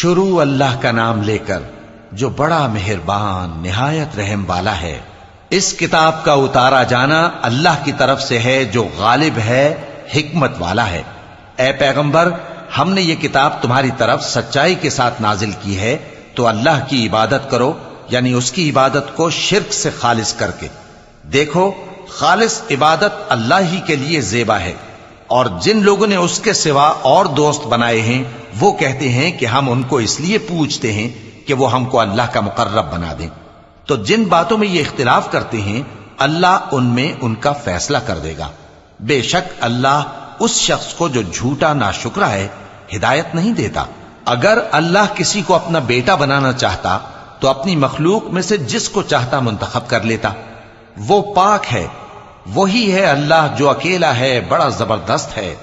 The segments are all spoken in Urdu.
شروع اللہ کا نام لے کر جو بڑا مہربان نہایت رحم والا ہے۔ اس کتاب کا اتارا جانا اللہ کی طرف سے ہے جو غالب ہے، حکمت والا ہے۔ اے پیغمبر، ہم نے یہ کتاب تمہاری طرف سچائی کے ساتھ نازل کی ہے، تو اللہ کی عبادت کرو، یعنی اس کی عبادت کو شرک سے خالص کر کے۔ دیکھو، خالص عبادت اللہ ہی کے لیے زیبا ہے، اور جن لوگوں نے اس کے سوا اور دوست بنائے ہیں وہ کہتے ہیں کہ ہم ان کو اس لیے پوچھتے ہیں کہ وہ ہم کو اللہ کا مقرب بنا دیں۔ تو جن باتوں میں یہ اختلاف کرتے ہیں اللہ ان میں ان کا فیصلہ کر دے گا۔ بے شک اللہ اس شخص کو جو جھوٹا ناشکرا ہے ہدایت نہیں دیتا۔ اگر اللہ کسی کو اپنا بیٹا بنانا چاہتا تو اپنی مخلوق میں سے جس کو چاہتا منتخب کر لیتا۔ وہ پاک ہے، وہی ہے اللہ جو اکیلا ہے، بڑا زبردست ہے۔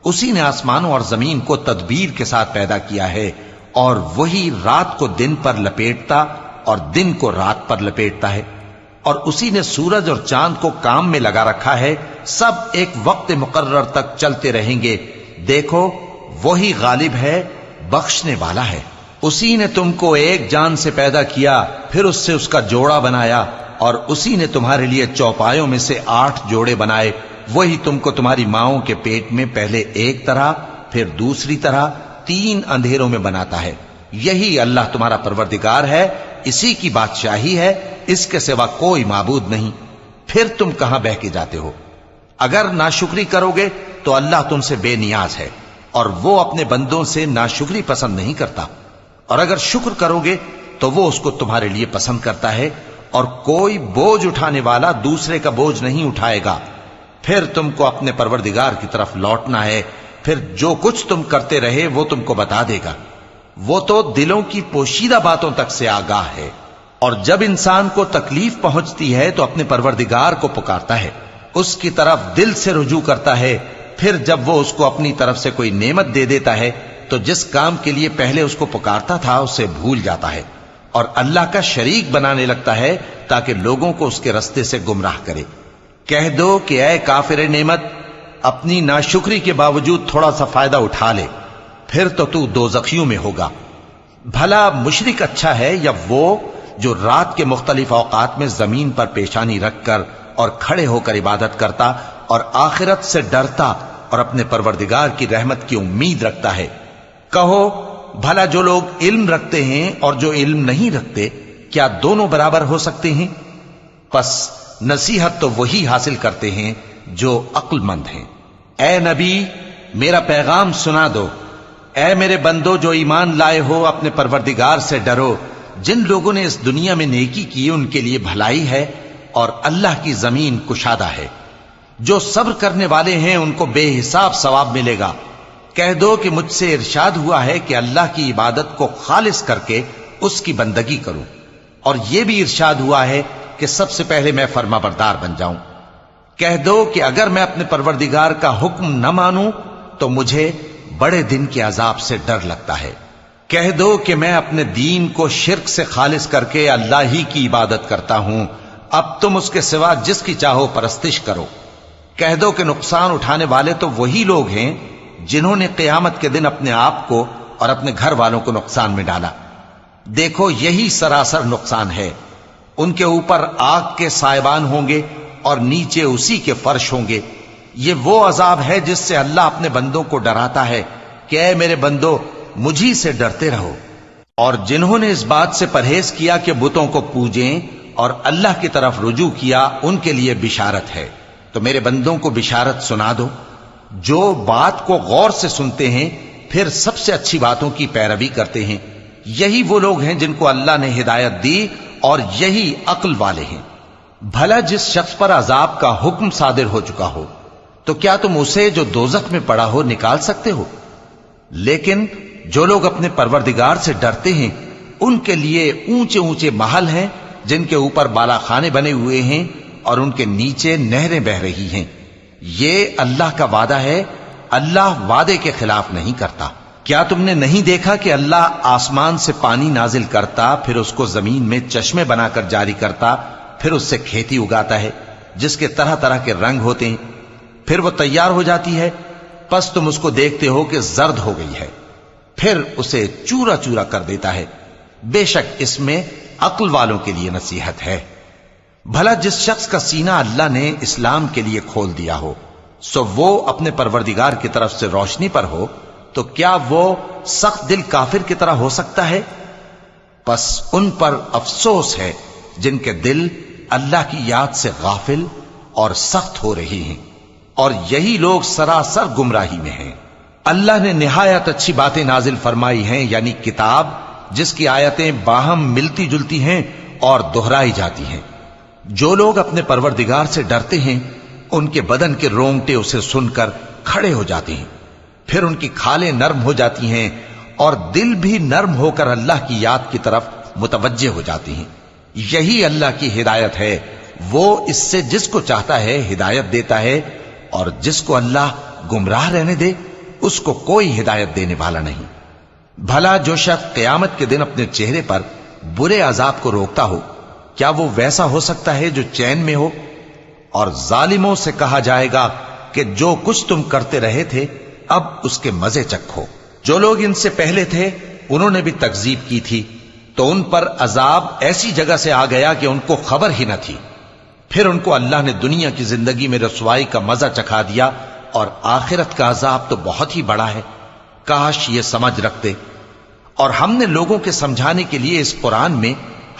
اسی نے آسمانوں اور زمین کو تدبیر کے ساتھ پیدا کیا ہے، اور وہی رات کو دن پر لپیٹتا اور دن کو رات پر لپیٹتا ہے، اور اسی نے سورج اور چاند کو کام میں لگا رکھا ہے، سب ایک وقت مقرر تک چلتے رہیں گے۔ دیکھو، وہی غالب ہے، بخشنے والا ہے۔ اسی نے تم کو ایک جان سے پیدا کیا، پھر اس سے اس کا جوڑا بنایا، اور اسی نے تمہارے لیے چوپایوں میں سے 8 جوڑے بنائے۔ وہی تم کو تمہاری ماؤں کے پیٹ میں پہلے ایک طرح، پھر دوسری طرح 3 اندھیروں میں بناتا ہے۔ یہی اللہ تمہارا پروردگار ہے، اسی کی بادشاہی ہے، اس کے سوا کوئی معبود نہیں۔ پھر تم کہاں بہ کے جاتے ہو؟ اگر ناشکری کرو گے تو اللہ تم سے بے نیاز ہے، اور وہ اپنے بندوں سے ناشکری پسند نہیں کرتا، اور اگر شکر کرو گے تو وہ اس کو تمہارے لیے پسند کرتا ہے، اور کوئی بوجھ اٹھانے والا دوسرے کا بوجھ نہیں اٹھائے گا۔ پھر تم کو اپنے پروردگار کی طرف لوٹنا ہے، پھر جو کچھ تم کرتے رہے وہ تم کو بتا دے گا۔ وہ تو دلوں کی پوشیدہ باتوں تک سے آگاہ ہے، اور جب انسان کو تکلیف پہنچتی ہے تو اپنے پروردگار کو پکارتا ہے، اس کی طرف دل سے رجوع کرتا ہے۔ پھر جب وہ اس کو اپنی طرف سے کوئی نعمت دے دیتا ہے تو جس کام کے لیے پہلے اس کو پکارتا تھا اسے بھول جاتا ہے، اور اللہ کا شریک بنانے لگتا ہے تاکہ لوگوں کو اس کے رستے سے گمراہ کرے۔ کہہ دو کہ اے کافر نعمت، اپنی ناشکری کے باوجود تھوڑا سا فائدہ اٹھا لے، پھر تو دوزخیوں میں ہوگا۔ بھلا مشرک اچھا ہے یا وہ جو رات کے مختلف اوقات میں زمین پر پیشانی رکھ کر اور کھڑے ہو کر عبادت کرتا اور آخرت سے ڈرتا اور اپنے پروردگار کی رحمت کی امید رکھتا ہے۔ کہو، بھلا جو لوگ علم رکھتے ہیں اور جو علم نہیں رکھتے، کیا دونوں برابر ہو سکتے ہیں؟ پس نصیحت تو وہی حاصل کرتے ہیں جو عقل مند ہیں۔ اے نبی، میرا پیغام سنا دو۔ اے میرے بندو جو ایمان لائے ہو، اپنے پروردگار سے ڈرو۔ جن لوگوں نے اس دنیا میں نیکی کی ان کے لیے بھلائی ہے، اور اللہ کی زمین کشادہ ہے۔ جو صبر کرنے والے ہیں ان کو بے حساب ثواب ملے گا۔ کہہ دو کہ مجھ سے ارشاد ہوا ہے کہ اللہ کی عبادت کو خالص کر کے اس کی بندگی کروں، اور یہ بھی ارشاد ہوا ہے کہ سب سے پہلے میں فرما بردار بن جاؤں۔ کہہ دو کہ اگر میں اپنے پروردگار کا حکم نہ مانوں تو مجھے بڑے دن کے عذاب سے ڈر لگتا ہے۔ کہہ دو کہ میں اپنے دین کو شرک سے خالص کر کے اللہ ہی کی عبادت کرتا ہوں، اب تم اس کے سوا جس کی چاہو پرستش کرو۔ کہہ دو کہ نقصان اٹھانے والے تو وہی لوگ ہیں جنہوں نے قیامت کے دن اپنے آپ کو اور اپنے گھر والوں کو نقصان میں ڈالا۔ دیکھو، یہی سراسر نقصان ہے۔ ان کے اوپر آگ کے سائبان ہوں گے اور نیچے اسی کے فرش ہوں گے۔ یہ وہ عذاب ہے جس سے اللہ اپنے بندوں کو ڈراتا ہے کہ اے میرے بندو، مجھی سے ڈرتے رہو۔ اور جنہوں نے اس بات سے پرہیز کیا کہ بتوں کو پوجیں اور اللہ کی طرف رجوع کیا، ان کے لیے بشارت ہے۔ تو میرے بندوں کو بشارت سنا دو، جو بات کو غور سے سنتے ہیں پھر سب سے اچھی باتوں کی پیروی کرتے ہیں۔ یہی وہ لوگ ہیں جن کو اللہ نے ہدایت دی، اور یہی عقل والے ہیں۔ بھلا جس شخص پر عذاب کا حکم صادر ہو چکا ہو، تو کیا تم اسے جو دوزخ میں پڑا ہو نکال سکتے ہو؟ لیکن جو لوگ اپنے پروردگار سے ڈرتے ہیں ان کے لیے اونچے اونچے محل ہیں جن کے اوپر بالا خانے بنے ہوئے ہیں اور ان کے نیچے نہریں بہ رہی ہیں۔ یہ اللہ کا وعدہ ہے، اللہ وعدے کے خلاف نہیں کرتا۔ کیا تم نے نہیں دیکھا کہ اللہ آسمان سے پانی نازل کرتا، پھر اس کو زمین میں چشمے بنا کر جاری کرتا، پھر اس سے کھیتی اگاتا ہے جس کے طرح طرح کے رنگ ہوتے ہیں، پھر وہ تیار ہو جاتی ہے، پس تم اس کو دیکھتے ہو کہ زرد ہو گئی ہے، پھر اسے چورا چورا کر دیتا ہے۔ بے شک اس میں عقل والوں کے لیے نصیحت ہے۔ بھلا جس شخص کا سینہ اللہ نے اسلام کے لیے کھول دیا ہو، سو وہ اپنے پروردگار کی طرف سے روشنی پر ہو، تو کیا وہ سخت دل کافر کی طرح ہو سکتا ہے؟ پس ان پر افسوس ہے جن کے دل اللہ کی یاد سے غافل اور سخت ہو رہی ہیں، اور یہی لوگ سراسر گمراہی میں ہیں۔ اللہ نے نہایت اچھی باتیں نازل فرمائی ہیں، یعنی کتاب جس کی آیتیں باہم ملتی جلتی ہیں اور دہرائی جاتی ہیں۔ جو لوگ اپنے پروردگار سے ڈرتے ہیں ان کے بدن کے رونگٹے اسے سن کر کھڑے ہو جاتے ہیں، پھر ان کی کھالیں نرم ہو جاتی ہیں اور دل بھی نرم ہو کر اللہ کی یاد کی طرف متوجہ ہو جاتی ہیں۔ یہی اللہ کی ہدایت ہے، وہ اس سے جس کو چاہتا ہے ہدایت دیتا ہے، اور جس کو اللہ گمراہ رہنے دے اس کو کوئی ہدایت دینے والا نہیں۔ بھلا جو شخص قیامت کے دن اپنے چہرے پر برے عذاب کو روکتا ہو، کیا وہ ویسا ہو سکتا ہے جو چین میں ہو؟ اور ظالموں سے کہا جائے گا کہ جو کچھ تم کرتے رہے تھے اب اس کے مزے چکھو۔ جو لوگ ان سے پہلے تھے انہوں نے بھی تکذیب کی تھی، تو ان پر عذاب ایسی جگہ سے آ گیا کہ ان کو خبر ہی نہ تھی۔ پھر ان کو اللہ نے دنیا کی زندگی میں رسوائی کا مزہ چکھا دیا، اور آخرت کا عذاب تو بہت ہی بڑا ہے۔ کاش یہ سمجھ رکھتے۔ اور ہم نے لوگوں کے سمجھانے کے لیے اس قرآن میں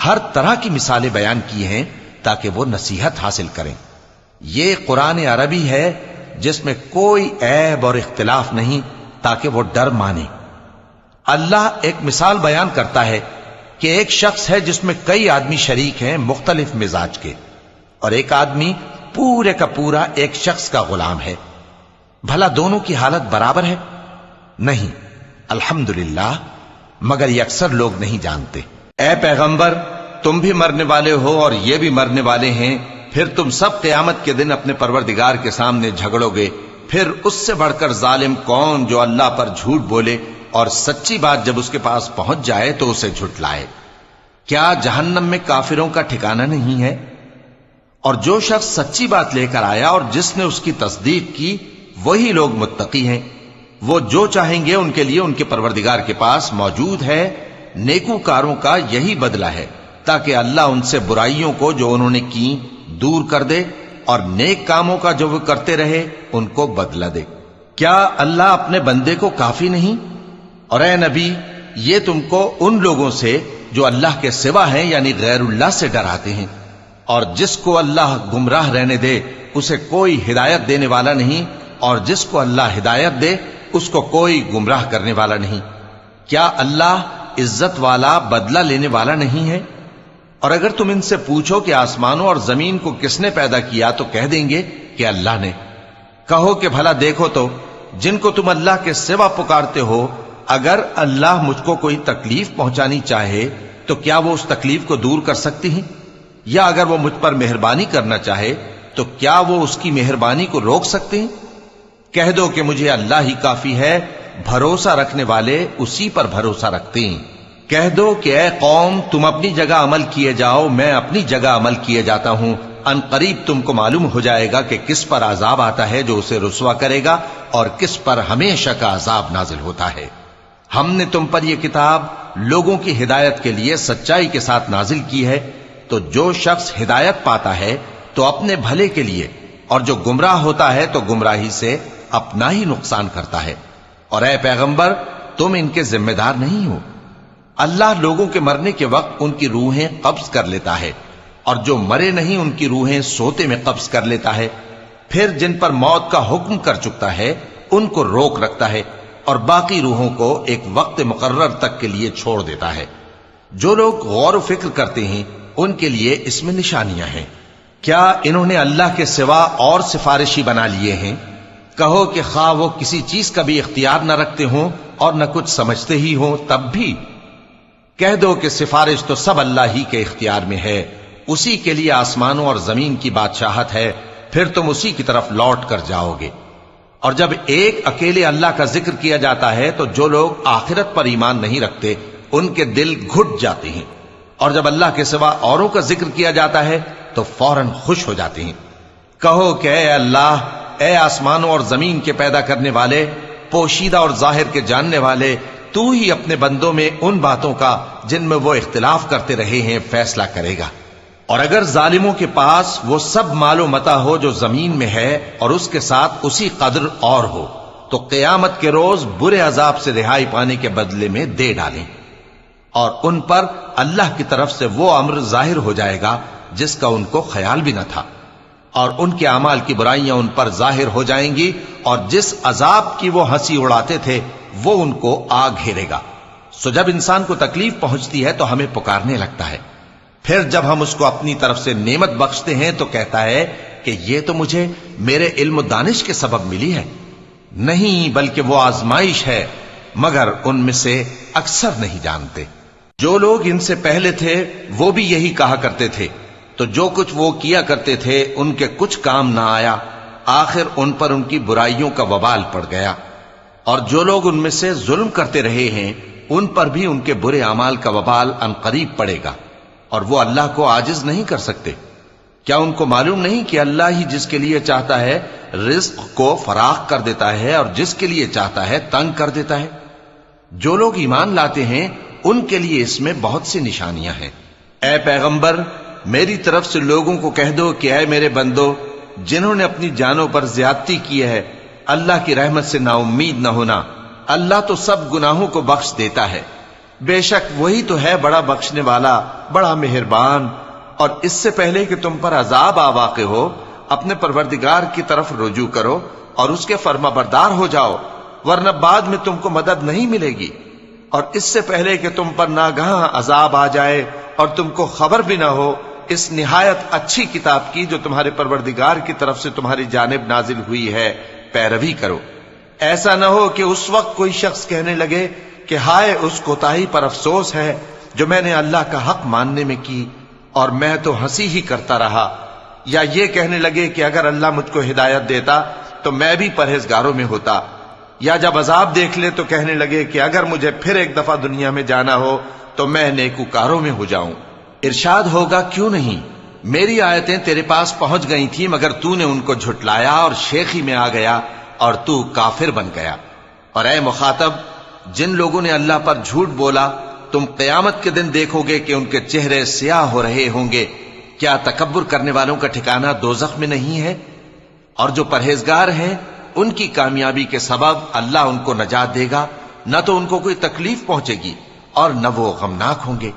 ہر طرح کی مثالیں بیان کی ہیں تاکہ وہ نصیحت حاصل کریں۔ یہ قرآن عربی ہے جس میں کوئی عیب اور اختلاف نہیں، تاکہ وہ ڈر مانے۔ اللہ ایک مثال بیان کرتا ہے کہ ایک شخص ہے جس میں کئی آدمی شریک ہیں مختلف مزاج کے، اور ایک آدمی پورے کا پورا ایک شخص کا غلام ہے۔ بھلا دونوں کی حالت برابر ہے؟ نہیں، الحمدللہ، مگر یہ اکثر لوگ نہیں جانتے۔ اے پیغمبر، تم بھی مرنے والے ہو اور یہ بھی مرنے والے ہیں، پھر تم سب قیامت کے دن اپنے پروردگار کے سامنے جھگڑو گے۔ پھر اس سے بڑھ کر ظالم کون جو اللہ پر جھوٹ بولے اور سچی بات جب اس کے پاس پہنچ جائے تو اسے جھٹلائے۔ کیا جہنم میں کافروں کا ٹھکانہ نہیں ہے؟ اور جو شخص سچی بات لے کر آیا اور جس نے اس کی تصدیق کی، وہی لوگ متقی ہیں۔ وہ جو چاہیں گے ان کے لیے ان کے پروردگار کے پاس موجود ہے۔ نیکوکاروں کا یہی بدلہ ہے، تاکہ اللہ ان سے برائیوں کو جو انہوں نے کی دور کر دے، اور نیک کاموں کا جو وہ کرتے رہے ان کو بدلہ دے۔ کیا اللہ اپنے بندے کو کافی نہیں؟ اور اے نبی، یہ تم کو ان لوگوں سے جو اللہ کے سوا ہیں یعنی غیر اللہ سے ڈراتے ہیں، اور جس کو اللہ گمراہ رہنے دے اسے کوئی ہدایت دینے والا نہیں، اور جس کو اللہ ہدایت دے اس کو کوئی گمراہ کرنے والا نہیں۔ کیا اللہ عزت والا بدلہ لینے والا نہیں ہے؟ اور اگر تم ان سے پوچھو کہ آسمانوں اور زمین کو کس نے پیدا کیا تو کہہ دیں گے کہ اللہ نے۔ کہو کہ بھلا دیکھو تو جن کو تم اللہ کے سوا پکارتے ہو، اگر اللہ مجھ کو کوئی تکلیف پہنچانی چاہے تو کیا وہ اس تکلیف کو دور کر سکتی ہیں؟ یا اگر وہ مجھ پر مہربانی کرنا چاہے تو کیا وہ اس کی مہربانی کو روک سکتے ہیں؟ کہہ دو کہ مجھے اللہ ہی کافی ہے، بھروسہ رکھنے والے اسی پر بھروسہ رکھتے ہیں۔ کہہ دو کہ اے قوم، تم اپنی جگہ عمل کیے جاؤ، میں اپنی جگہ عمل کیے جاتا ہوں۔ ان قریب تم کو معلوم ہو جائے گا کہ کس پر عذاب آتا ہے جو اسے رسوا کرے گا، اور کس پر ہمیشہ کا عذاب نازل ہوتا ہے۔ ہم نے تم پر یہ کتاب لوگوں کی ہدایت کے لیے سچائی کے ساتھ نازل کی ہے، تو جو شخص ہدایت پاتا ہے تو اپنے بھلے کے لیے، اور جو گمراہ ہوتا ہے تو گمراہی سے اپنا ہی نقصان کرتا ہے۔ اور اے پیغمبر، تم ان کے ذمہ دار نہیں ہو۔ اللہ لوگوں کے مرنے کے وقت ان کی روحیں قبض کر لیتا ہے، اور جو مرے نہیں ان کی روحیں سوتے میں قبض کر لیتا ہے۔ پھر جن پر موت کا حکم کر چکتا ہے ان کو روک رکھتا ہے، اور باقی روحوں کو ایک وقت مقرر تک کے لیے چھوڑ دیتا ہے۔ جو لوگ غور و فکر کرتے ہیں ان کے لیے اس میں نشانیاں ہیں۔ کیا انہوں نے اللہ کے سوا اور سفارشی بنا لیے ہیں؟ کہو کہ خواہ وہ کسی چیز کا بھی اختیار نہ رکھتے ہوں اور نہ کچھ سمجھتے ہی ہوں تب بھی کہہ دو کہ سفارش تو سب اللہ ہی کے اختیار میں ہے، اسی کے لیے آسمانوں اور زمین کی بادشاہت ہے، پھر تم اسی کی طرف لوٹ کر جاؤ گے۔ اور جب ایک اکیلے اللہ کا ذکر کیا جاتا ہے تو جو لوگ آخرت پر ایمان نہیں رکھتے ان کے دل گھٹ جاتے ہیں، اور جب اللہ کے سوا اوروں کا ذکر کیا جاتا ہے تو فوراً خوش ہو جاتے ہیں۔ کہو کہ اے اللہ، اے آسمانوں اور زمین کے پیدا کرنے والے، پوشیدہ اور ظاہر کے جاننے والے، تو ہی اپنے بندوں میں ان باتوں کا جن میں وہ اختلاف کرتے رہے ہیں فیصلہ کرے گا۔ اور اگر ظالموں کے پاس وہ سب مال و متاع ہو جو زمین میں ہے اور اس کے ساتھ اسی قدر اور ہو تو قیامت کے روز برے عذاب سے رہائی پانے کے بدلے میں دے ڈالیں، اور ان پر اللہ کی طرف سے وہ امر ظاہر ہو جائے گا جس کا ان کو خیال بھی نہ تھا، اور ان کے اعمال کی برائیاں ان پر ظاہر ہو جائیں گی، اور جس عذاب کی وہ ہنسی اڑاتے تھے وہ ان کو آ گھیرے گا۔ سو جب انسان کو تکلیف پہنچتی ہے تو ہمیں پکارنے لگتا ہے، پھر جب ہم اس کو اپنی طرف سے نعمت بخشتے ہیں تو کہتا ہے کہ یہ تو مجھے میرے علم و دانش کے سبب ملی ہے۔ نہیں، بلکہ وہ آزمائش ہے، مگر ان میں سے اکثر نہیں جانتے۔ جو لوگ ان سے پہلے تھے وہ بھی یہی کہا کرتے تھے، تو جو کچھ وہ کیا کرتے تھے ان کے کچھ کام نہ آیا، آخر ان پر ان کی برائیوں کا وبال پڑ گیا۔ اور جو لوگ ان میں سے ظلم کرتے رہے ہیں ان پر بھی ان کے برے اعمال کا وبال عنقریب پڑے گا، اور وہ اللہ کو عاجز نہیں کر سکتے۔ کیا ان کو معلوم نہیں کہ اللہ ہی جس کے لیے چاہتا ہے رزق کو فراخ کر دیتا ہے اور جس کے لیے چاہتا ہے تنگ کر دیتا ہے؟ جو لوگ ایمان لاتے ہیں ان کے لیے اس میں بہت سی نشانیاں ہیں۔ اے پیغمبر، میری طرف سے لوگوں کو کہہ دو کہ اے میرے بندو، جنہوں نے اپنی جانوں پر زیادتی کی ہے، اللہ کی رحمت سے نا امید نہ ہونا۔ اللہ تو سب گناہوں کو بخش دیتا ہے، بے شک وہی تو ہے بڑا بخشنے والا، بڑا مہربان۔ اور اس سے پہلے کہ تم پر عذاب آ واقع ہو، اپنے پروردگار کی طرف رجوع کرو اور اس کے فرما بردار ہو جاؤ، ورنہ بعد میں تم کو مدد نہیں ملے گی۔ اور اس سے پہلے کہ تم پر ناگہاں عذاب آ جائے اور تم کو خبر بھی نہ ہو، اس نہایت اچھی کتاب کی جو تمہارے پروردگار کی طرف سے تمہاری جانب نازل ہوئی ہے پیروی کرو۔ ایسا نہ ہو کہ اس وقت کوئی شخص کہنے لگے کہ ہائے اس کوتاہی پر افسوس ہے جو میں نے اللہ کا حق ماننے میں کی، اور میں تو ہنسی ہی کرتا رہا۔ یا یہ کہنے لگے کہ اگر اللہ مجھ کو ہدایت دیتا تو میں بھی پرہیزگاروں میں ہوتا۔ یا جب عذاب دیکھ لے تو کہنے لگے کہ اگر مجھے پھر ایک دفعہ دنیا میں جانا ہو تو میں نیکوکاروں میں ہو جاؤں۔ ارشاد ہوگا کیوں نہیں، میری آیتیں تیرے پاس پہنچ گئی تھی مگر تو نے ان کو جھٹلایا اور شیخی میں آ گیا اور تو کافر بن گیا۔ اور اے مخاطب، جن لوگوں نے اللہ پر جھوٹ بولا تم قیامت کے دن دیکھو گے کہ ان کے چہرے سیاہ ہو رہے ہوں گے۔ کیا تکبر کرنے والوں کا ٹھکانہ دوزخ میں نہیں ہے؟ اور جو پرہیزگار ہیں ان کی کامیابی کے سبب اللہ ان کو نجات دے گا، نہ تو ان کو کوئی تکلیف پہنچے گی اور نہ وہ غمناک ہوں گے۔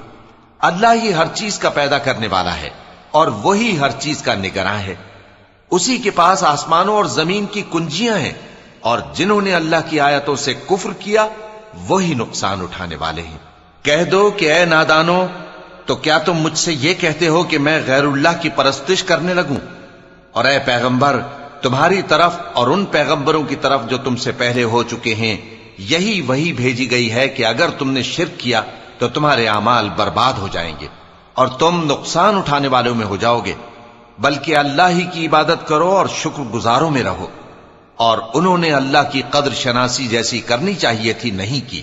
اللہ ہی ہر چیز کا پیدا کرنے والا ہے اور وہی ہر چیز کا نگراں ہے۔ اسی کے پاس آسمانوں اور زمین کی کنجیاں ہیں، اور جنہوں نے اللہ کی آیتوں سے کفر کیا وہی نقصان اٹھانے والے ہیں۔ کہہ دو کہ اے نادانو، تو کیا تم مجھ سے یہ کہتے ہو کہ میں غیر اللہ کی پرستش کرنے لگوں؟ اور اے پیغمبر، تمہاری طرف اور ان پیغمبروں کی طرف جو تم سے پہلے ہو چکے ہیں یہی وہی بھیجی گئی ہے کہ اگر تم نے شرک کیا تو تمہارے اعمال برباد ہو جائیں گے اور تم نقصان اٹھانے والوں میں ہو جاؤ گے، بلکہ اللہ ہی کی عبادت کرو اور شکر گزاروں میں رہو۔ اور انہوں نے اللہ کی قدر شناسی جیسی کرنی چاہیے تھی نہیں کی۔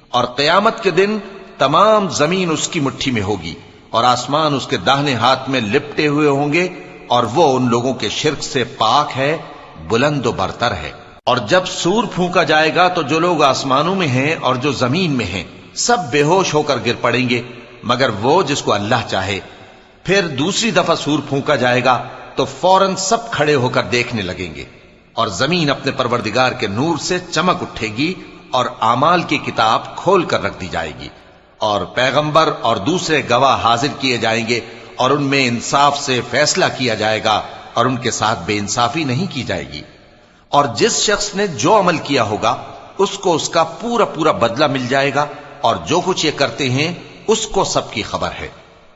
اور قیامت کے دن تمام زمین اس کی مٹھی میں ہوگی اور آسمان اس کے داہنے ہاتھ میں لپٹے ہوئے ہوں گے، اور وہ ان لوگوں کے شرک سے پاک ہے، بلند و برتر ہے۔ اور جب سور پھونکا جائے گا تو جو لوگ آسمانوں میں ہیں اور جو زمین میں ہیں سب بے ہوش ہو کر گر پڑیں گے مگر وہ جس کو اللہ چاہے۔ پھر دوسری دفعہ سور پھونکا جائے گا تو فوراً سب کھڑے ہو کر دیکھنے لگیں گے، اور زمین اپنے پروردگار کے نور سے چمک اٹھے گی اور اعمال کی کتاب کھول کر رکھ دی جائے گی، اور پیغمبر اور دوسرے گواہ حاضر کیے جائیں گے، اور ان میں انصاف سے فیصلہ کیا جائے گا اور ان کے ساتھ بے انصافی نہیں کی جائے گی۔ اور جس شخص نے جو عمل کیا ہوگا اس کو اس کا پورا پورا بدلہ مل جائے گا، اور جو کچھ یہ کرتے ہیں اس کو سب کی خبر ہے۔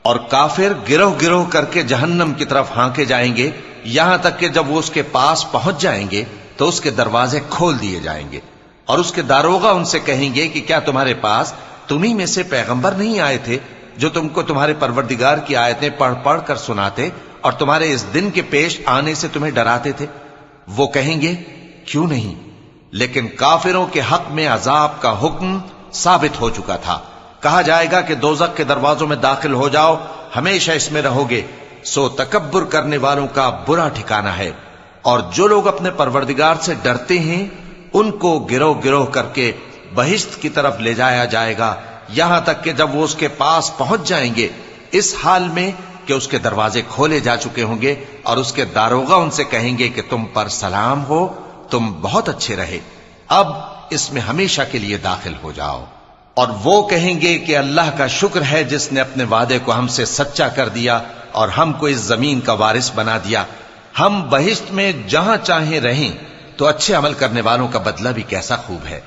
اور کافر گروہ گروہ کر کے جہنم کی طرف ہانکے جائیں گے، یہاں تک کہ جب وہ اس کے پاس پہنچ جائیں گے تو اس کے دروازے کھول دیے جائیں گے، اور اس کے داروغہ ان سے کہیں گے کہ کیا تمہارے پاس تمہیں میں سے پیغمبر نہیں آئے تھے جو تم کو تمہارے پروردگار کی آیتیں پڑھ پڑھ کر سناتے اور تمہارے اس دن کے پیش آنے سے تمہیں ڈراتے تھے؟ وہ کہیں گے کیوں نہیں، لیکن کافروں کے حق میں عذاب کا حکم ثابت ہو چکا تھا۔ کہا جائے گا کہ دوزخ کے دروازوں میں داخل ہو جاؤ، ہمیشہ اس میں رہو گے، سو تکبر کرنے والوں کا برا ٹھکانہ ہے۔ اور جو لوگ اپنے پروردگار سے ڈرتے ہیں ان کو گروہ گروہ کر کے بہشت کی طرف لے جایا جائے گا، یہاں تک کہ جب وہ اس کے پاس پہنچ جائیں گے اس حال میں کہ اس کے دروازے کھولے جا چکے ہوں گے، اور اس کے داروغہ ان سے کہیں گے کہ تم پر سلام ہو، تم بہت اچھے رہے، اب اس میں ہمیشہ کے لیے داخل ہو جاؤ۔ اور وہ کہیں گے کہ اللہ کا شکر ہے جس نے اپنے وعدے کو ہم سے سچا کر دیا اور ہم کو اس زمین کا وارث بنا دیا، ہم بہشت میں جہاں چاہیں رہیں، تو اچھے عمل کرنے والوں کا بدلہ بھی کیسا خوب ہے۔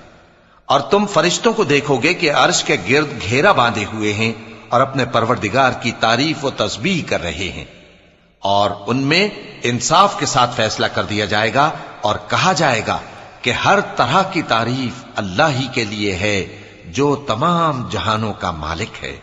اور تم فرشتوں کو دیکھو گے کہ عرش کے گرد گھیرا باندھے ہوئے ہیں اور اپنے پروردگار کی تعریف و تسبیح کر رہے ہیں، اور ان میں انصاف کے ساتھ فیصلہ کر دیا جائے گا اور کہا جائے گا کہ ہر طرح کی تعریف اللہ ہی کے لیے ہے جو تمام جہانوں کا مالک ہے۔